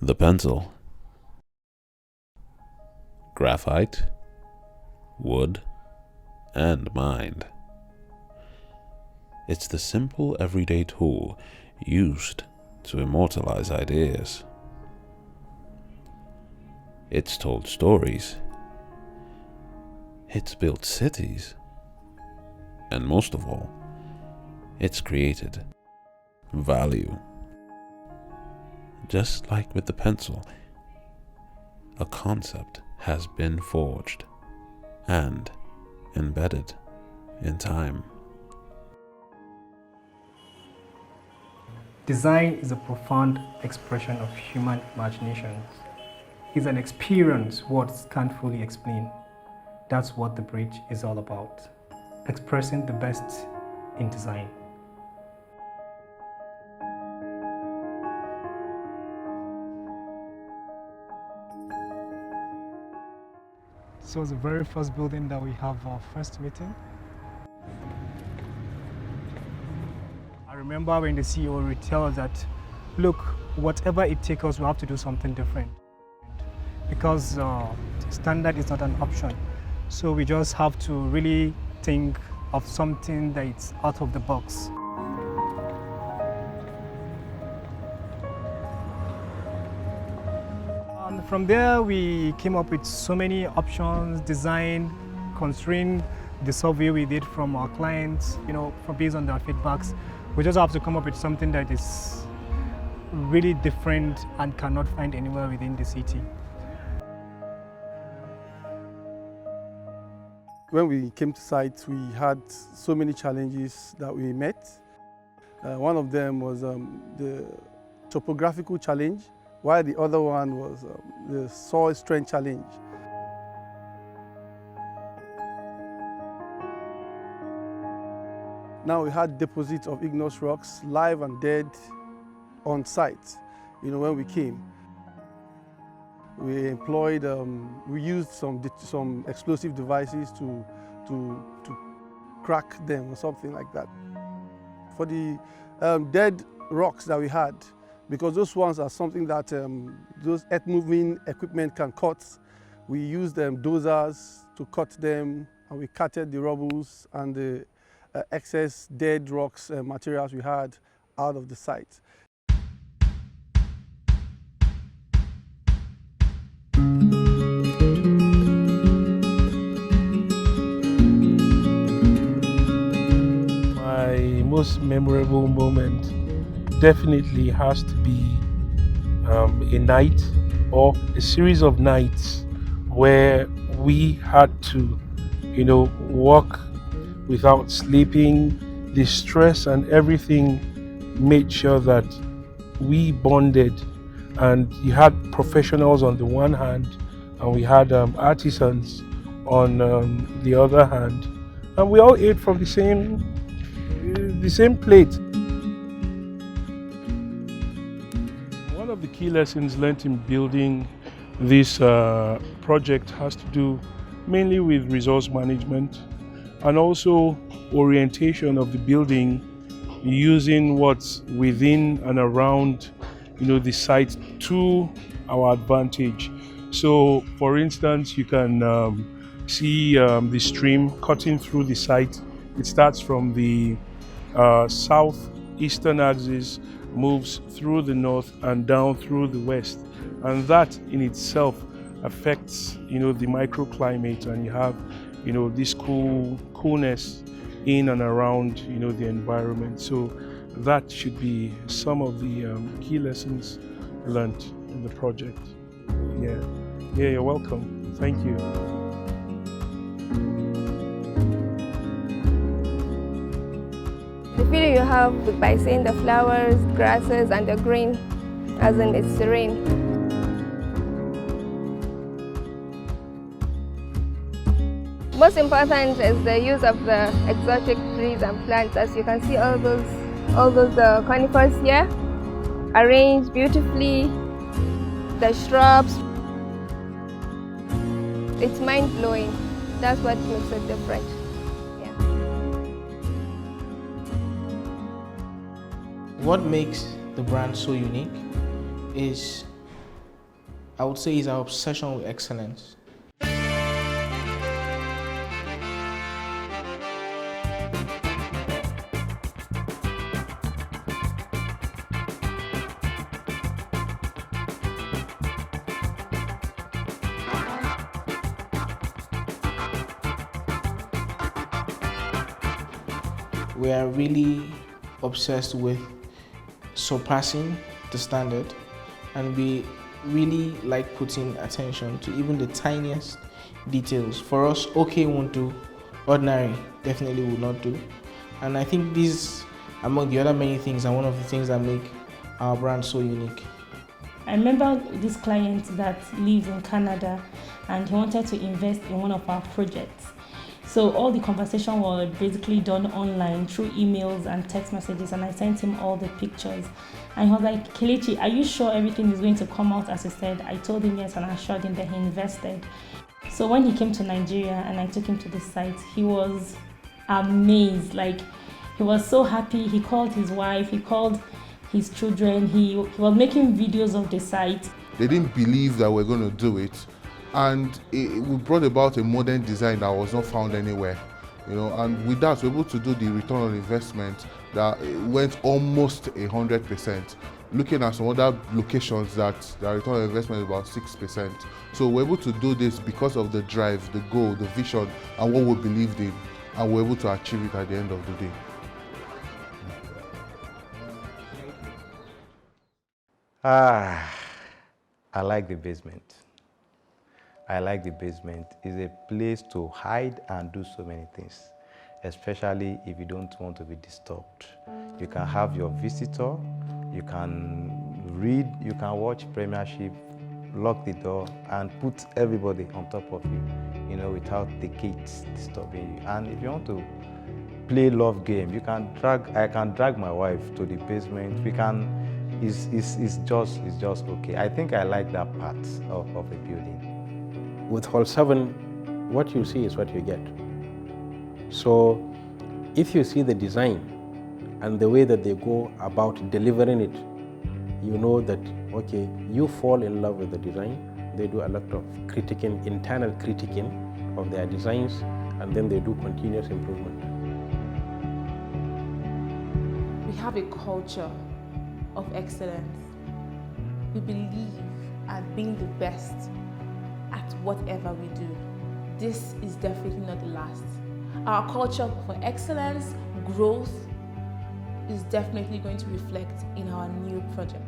The pencil, graphite, wood, and mind. It's the simple everyday tool used to immortalize ideas. It's told stories. It's built cities. And most of all, it's created value. Just like with the pencil, a concept has been forged and embedded in time. Design is a profound expression of human imagination. It's an experience words can't fully explain. That's what the bridge is all about. Expressing the best in design. So it's the very first building that we have our first meeting. I remember when the CEO would tell us that, look, whatever it takes us, we have to do something different. Because standard is not an option. So we just have to really think of something that's out of the box. And from there, we came up with so many options, design, considering the survey we did from our clients, based on their feedbacks. We just have to come up with something that is really different and cannot find anywhere within the city. When we came to site, we had so many challenges that we met. One of them was the topographical challenge, while the other one was the soil strength challenge. Now we had deposits of igneous rocks, live and dead, on site, when we came. We employed, we used some explosive devices to crack them or something like that. For the dead rocks that we had, because those ones are something that those earth-moving equipment can cut, we used dozers to cut them, and we cutted the rubbles and the excess dead rocks materials we had out of the site. Most memorable moment definitely has to be a night or a series of nights where we had to, walk without sleeping. The stress and everything made sure that we bonded, and you had professionals on the one hand and we had artisans on the other hand, and we all ate from the same plate. One of the key lessons learned in building this project has to do mainly with resource management and also orientation of the building, using what's within and around the site to our advantage. So for instance, you can see the stream cutting through the site. It starts from the southeastern axis, moves through the north and down through the west, and that in itself affects the microclimate, and you have this coolness in and around the environment. So that should be some of the key lessons learned in the project. Yeah, you're welcome. Thank you. The feeling you have by seeing the flowers, grasses, and the green, as in it's serene. Most important is the use of the exotic trees and plants. As you can see, all those conifers here, arranged beautifully. The shrubs. It's mind-blowing. That's what makes it different. What makes the brand so unique is I would say is our obsession with excellence. We are really obsessed with surpassing the standard, and we really like putting attention to even the tiniest details. For us, okay won't do, ordinary definitely will not do. And I think these, among the other many things, are one of the things that make our brand so unique. I remember this client that lives in Canada, and he wanted to invest in one of our projects. So all the conversation was basically done online through emails and text messages, and I sent him all the pictures. And he was like, Kelechi, are you sure everything is going to come out as he said? I told him yes, and I assured him that he invested. So when he came to Nigeria and I took him to the site, he was amazed. Like, he was so happy. He called his wife, he called his children, he was making videos of the site. They didn't believe that we're going to do it. And we brought about a modern design that was not found anywhere, and with that we're able to do the return on investment that went almost 100%. Looking at some other locations that the return on investment is about 6%. So we're able to do this because of the drive, the goal, the vision, and what we believed in, and we're able to achieve it at the end of the day. I like the basement. I like the basement. It's a place to hide and do so many things, especially if you don't want to be disturbed. You can have your visitor, you can read, you can watch Premiership, lock the door, and put everybody on top of you, without the kids disturbing you. And if you want to play love game, I can drag my wife to the basement. It's just okay. I think I like that part of a building. With Hall7, what you see is what you get. So if you see the design and the way that they go about delivering it, you know that, okay, you fall in love with the design. They do a lot of internal critiquing of their designs, and then they do continuous improvement. We have a culture of excellence. We believe at being the best at whatever we do. This is definitely not the last. Our culture for excellence, growth, is definitely going to reflect in our new project.